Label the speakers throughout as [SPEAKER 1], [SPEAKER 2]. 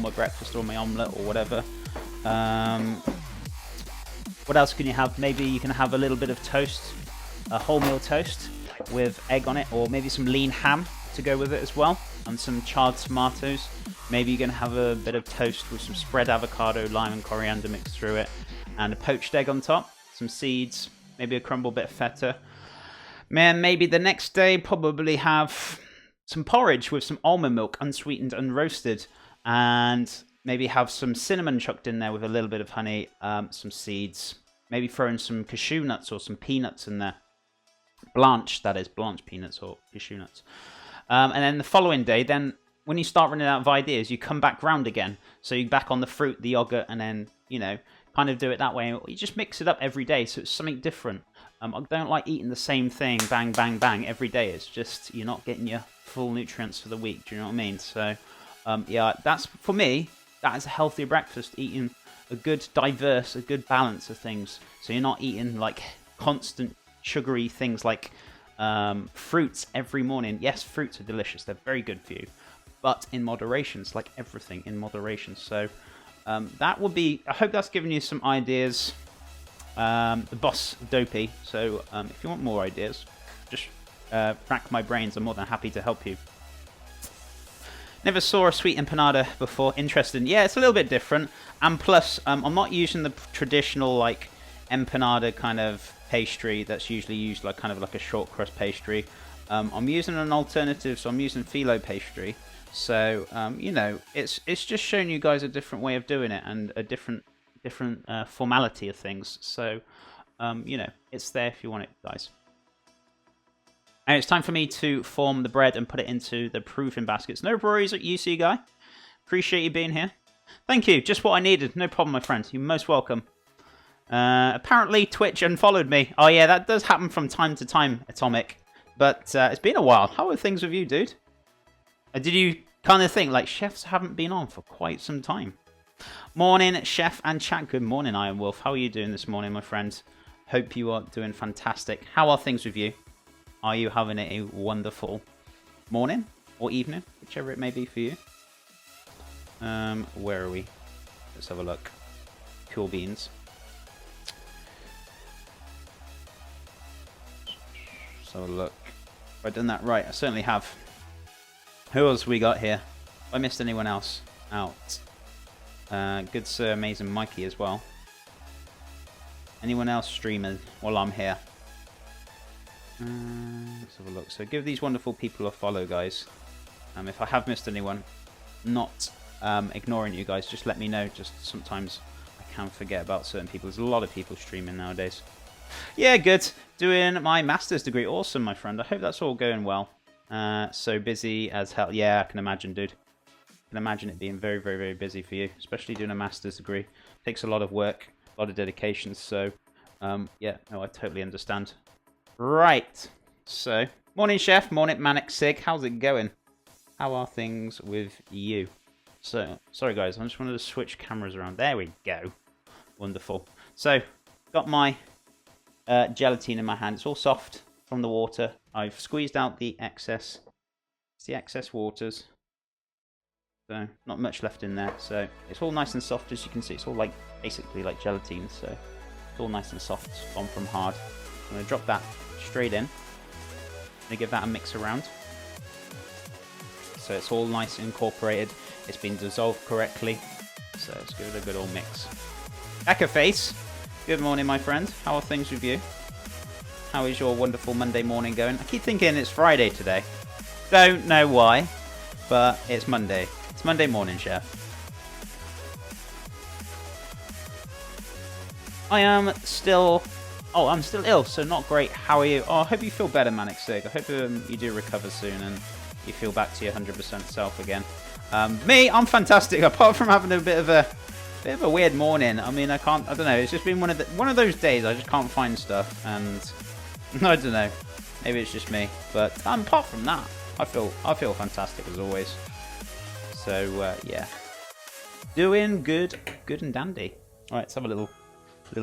[SPEAKER 1] my breakfast or my omelette or whatever. What else can you have? Maybe you can have a little bit of toast, a wholemeal toast with egg on it, or maybe some lean ham to go with it as well, and some charred tomatoes. Maybe you're going to have a bit of toast with some spread avocado, lime and coriander mixed through it, and a poached egg on top, some seeds, maybe a crumbled bit of feta. Man, maybe the next day probably have some porridge with some almond milk, unsweetened and roasted, and maybe have some cinnamon chucked in there with a little bit of honey, some seeds, maybe throw in some cashew nuts or some peanuts in there. Blanched, that is, blanched peanuts or cashew nuts. And then the following day, then when you start running out of ideas, you come back round again. So you're back on the fruit, the yogurt, and then, you know, kind of do it that way. You just mix it up every day, so it's something different. I don't like eating the same thing, bang, bang, bang, every day. It's just, you're not getting your full nutrients for the week, do you know what I mean? So, yeah, that's, for me, that is a healthier breakfast, eating a good diverse, a good balance of things. So you're not eating, like, constant sugary things like fruits every morning. Yes, fruits are delicious. They're very good for you. But in moderation. It's like everything in moderation. So that would be... I hope that's given you some ideas. The boss dopey. So if you want more ideas, just rack my brains. I'm more than happy to help you. Never saw a sweet empanada before. Interesting. Yeah, it's a little bit different. And plus, I'm not using the traditional like empanada kind of pastry that's usually used like kind of like a short crust pastry. I'm using an alternative, so I'm using phyllo pastry. So you know, it's just showing you guys a different way of doing it and a different formality of things. So you know, it's there if you want it, guys. And it's time for me to form the bread and put it into the proofing baskets. No worries at UC guy. Appreciate you being here. Thank you. Just what I needed. No problem, my friend. You're most welcome. Apparently Twitch unfollowed me. Oh yeah, that does happen from time to time, Atomic. But it's been a while. How are things with you, dude? Did you kind of think, like, chefs haven't been on for quite some time? Morning, chef and chat. Good morning, Iron Wolf. How are you doing this morning, my friend? Hope you are doing fantastic. How are things with you? Are you having a wonderful morning or evening, whichever it may be for you? Where are we? Let's have a look. Cool beans. Let's have a look. Have I done that right? I certainly have. Who else we got here? Have I missed anyone else out? Good Sir Amazing Mikey as well. Anyone else streaming while I'm here? Let's have a look. So give these wonderful people a follow, guys. If I have missed anyone, not ignoring you guys, just let me know. Just sometimes I can forget about certain people. There's a lot of people streaming nowadays. Yeah, good. Doing my master's degree. Awesome, my friend. I hope that's all going well. So busy as hell. Yeah, I can imagine, dude. I can imagine it being very, very, very busy for you, especially doing a master's degree. Takes a lot of work, a lot of dedication. So, yeah, no, I totally understand. Right. So, morning, chef. Morning, Manic Sig. How's it going? How are things with you? So, sorry, guys. I just wanted to switch cameras around. There we go. Wonderful. So, got my gelatine in my hand. It's all soft from the water. I've squeezed out the excess. It's the excess waters. So, not much left in there. So, it's all nice and soft, as you can see. It's all like basically like gelatine. So, it's all nice and soft. It's gone from hard. I'm going to drop that straight in. I'm going to give that a mix around. So, it's all nice and incorporated. It's been dissolved correctly. So, let's give it a good old mix. Eka Face. Good morning, my friend. How are things with you? How is your wonderful Monday morning going? I keep thinking it's Friday today. Don't know why, but it's Monday. It's Monday morning, chef. I am still... Oh, I'm still ill, so not great. How are you? Oh, I hope you feel better, Manic Sig. I hope you do recover soon and you feel back to your 100% self again. Me, I'm fantastic. Apart from having a bit of a weird morning. I mean, I don't know. It's just been one of those days. I just can't find stuff, and I don't know. Maybe it's just me, but apart from that, I feel fantastic as always. So yeah, doing good and dandy. All right, let's have a little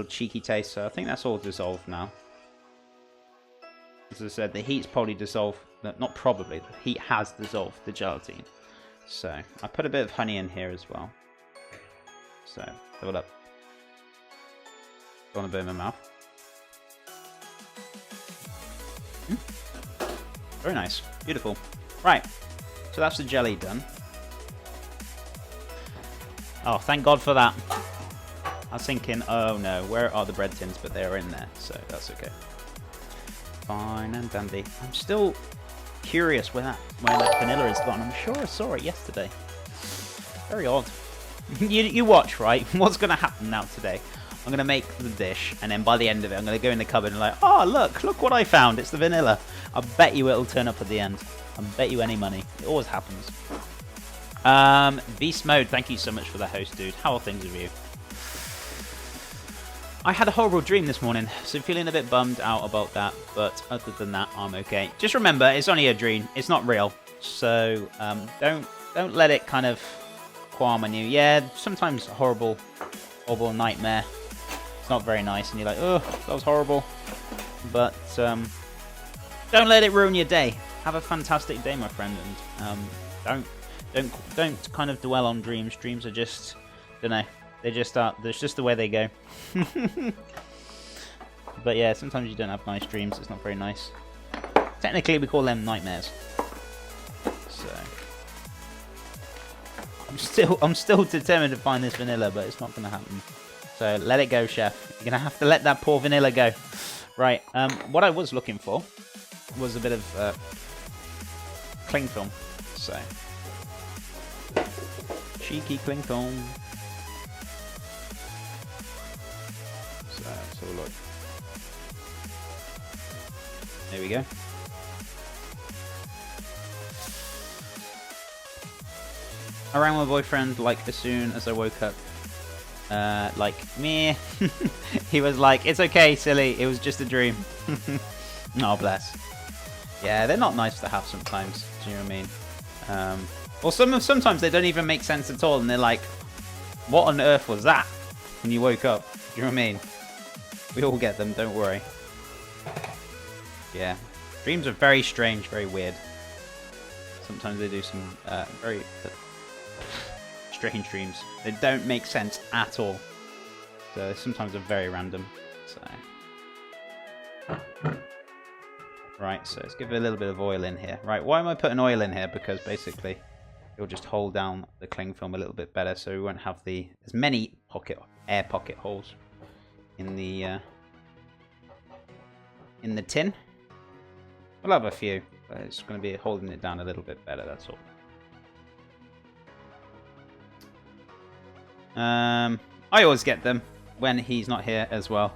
[SPEAKER 1] cheeky taste. So I think that's all dissolved now. As I said, the heat's probably dissolved. Not probably. The heat has dissolved the gelatine. So I put a bit of honey in here as well. So fill it up. Don't want to burn my mouth. Very nice. Beautiful. Right. So that's the jelly done. Oh, thank God for that. I was thinking, oh no, where are the bread tins? But they're in there, so that's okay. Fine and dandy. I'm still curious where that vanilla is gone. I'm sure I saw it yesterday. Very odd. You watch, right? What's going to happen now today? I'm going to make the dish, and then by the end of it, I'm going to go in the cupboard and like, oh, look what I found. It's the vanilla. I bet you it'll turn up at the end. I bet you any money. It always happens. Beast Mode, thank you so much for the host, dude. How are things with you? I had a horrible dream this morning, so feeling a bit bummed out about that, but other than that, I'm okay. Just remember, it's only a dream. It's not real, so don't let it kind of qualm on you. Yeah, sometimes a horrible nightmare. It's not very nice, and you're like, oh, that was horrible. But don't let it ruin your day. Have a fantastic day, my friend, and don't kind of dwell on dreams. Dreams are just, don't know. They just are. That's just the way they go. But yeah, sometimes you don't have nice dreams. It's not very nice. Technically, we call them nightmares. So I'm still determined to find this vanilla, but it's not going to happen. So let it go, chef. You're gonna have to let that poor vanilla go. Right. What I was looking for was a bit of cling film. So cheeky cling film. So look. There we go. I rang my boyfriend like as soon as I woke up. Like me. He was like, "It's okay, silly. It was just a dream." Oh, bless. Yeah, they're not nice to have sometimes. Do you know what I mean? Or sometimes they don't even make sense at all, and they're like, "What on earth was that?" When you woke up. Do you know what I mean? We all get them, don't worry. Yeah. Dreams are very strange, very weird. Sometimes they do some very strange dreams. They don't make sense at all. So sometimes they're very random. So right, so let's give it a little bit of oil in here. Right, why am I putting oil in here? Because basically it'll just hold down the cling film a little bit better, so we won't have as many air pocket holes in the tin. We'll have a few, but it's going to be holding it down a little bit better, that's all. I always get them when he's not here as well.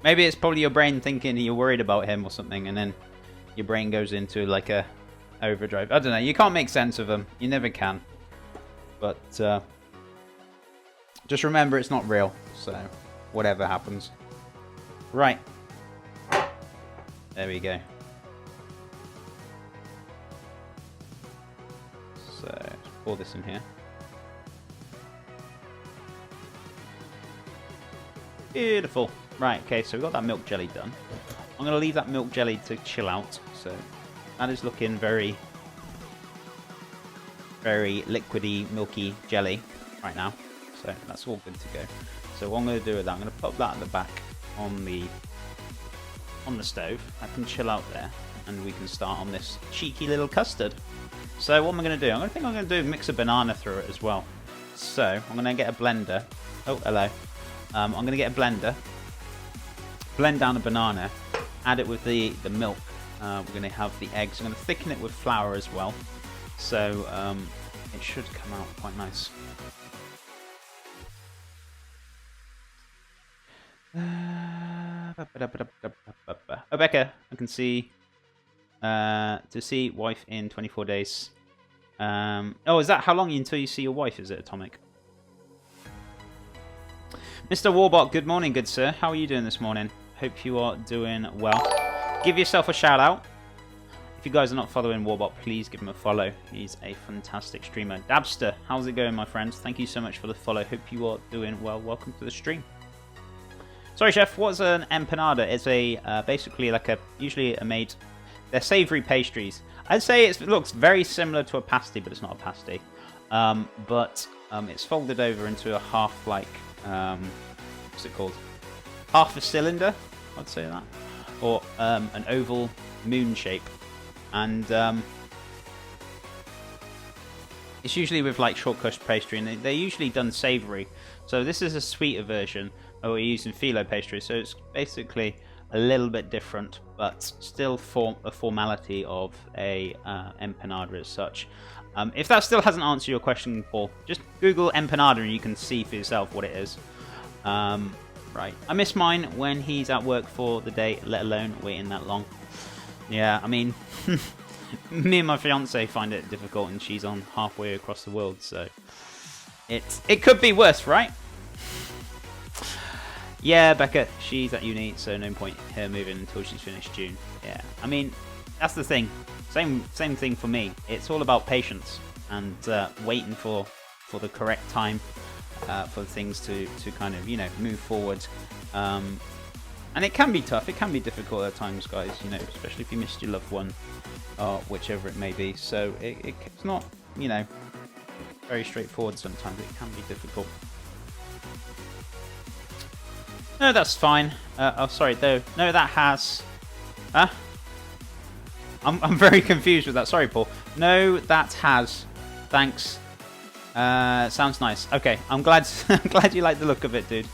[SPEAKER 1] Maybe it's probably your brain thinking you're worried about him or something, and then your brain goes into like a overdrive. I don't know, you can't make sense of them. You never can. But just remember it's not real, so whatever happens. Right. There we go. So, let's pour this in here. Beautiful. Right, okay, so we've got that milk jelly done. I'm going to leave that milk jelly to chill out. So, that is looking very, very liquidy, milky jelly right now. So, that's all good to go. So, what I'm going to do with that, I'm going to pop that at the back on the stove. I can chill out there, and we can start on this cheeky little custard. So what am I going to do? I'm going to mix a banana through it as well. So I'm going to get a blender. Oh, hello. I'm going to get a blender, blend down a banana, add it with the milk. We're going to have the eggs. I'm going to thicken it with flour as well. So it should come out quite nice. Oh, Becca, I can see. To see wife in 24 days. Oh, is that how long until you see your wife? Is it, Atomic? Mr. Warbot, good morning, good sir. How are you doing this morning? Hope you are doing well. Give yourself a shout out. If you guys are not following Warbot, please give him a follow. He's a fantastic streamer. Dabster, how's it going, my friends? Thank you so much for the follow. Hope you are doing well. Welcome to the stream. Sorry, chef. What's an empanada? It's a basically like usually made. They're savoury pastries. I'd say it looks very similar to a pasty, but it's not a pasty. but it's folded over into a half, like, what's it called? Half a cylinder, I'd say that. Or an oval moon shape. And it's usually with like short crust pastry, and they're usually done savoury. So this is a sweeter version. We're using phyllo pastry, so it's basically a little bit different, but still a formality of a empanada as such. If that still hasn't answered your question, Paul, just Google empanada and you can see for yourself what it is. Right, I miss mine when he's at work for the day, let alone waiting that long. Yeah, I mean, me and my fiance find it difficult, and she's on halfway across the world, so it could be worse, right? Yeah, Becca, she's at uni, so no point her moving until she's finished June. Yeah, I mean, that's the thing. Same thing for me. It's all about patience and waiting for the correct time for things to kind of, you know, move forward. And it can be tough. It can be difficult at times, guys. You know, especially if you missed your loved one, or whichever it may be. So it's not, you know, very straightforward. Sometimes it can be difficult. No, that's fine. Oh, sorry, though. No, that has... Huh? I'm very confused with that. Sorry, Paul. No, that has. Thanks. Sounds nice. Okay, I'm glad I'm glad you like the look of it, dude.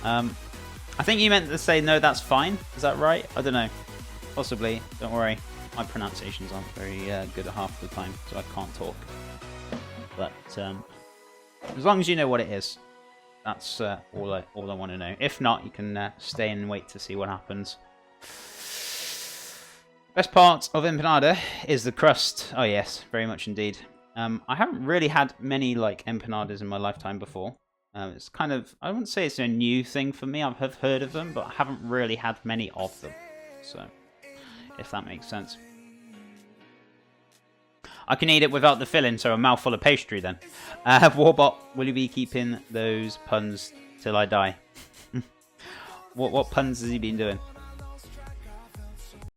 [SPEAKER 1] I think you meant to say no, that's fine. Is that right? I don't know. Possibly. Don't worry. My pronunciations aren't very good at half the time, so I can't talk. But as long as you know what it is. That's all I want to know. If not, you can stay and wait to see what happens. Best part of empanada is the crust. Oh yes, very much indeed. I haven't really had many like empanadas in my lifetime before. It's kind of, I wouldn't say it's a new thing for me. I've heard of them, but I haven't really had many of them. So, if that makes sense. I can eat it without the filling, so a mouthful of pastry then. Warbot, will you be keeping those puns till I die? What puns has he been doing?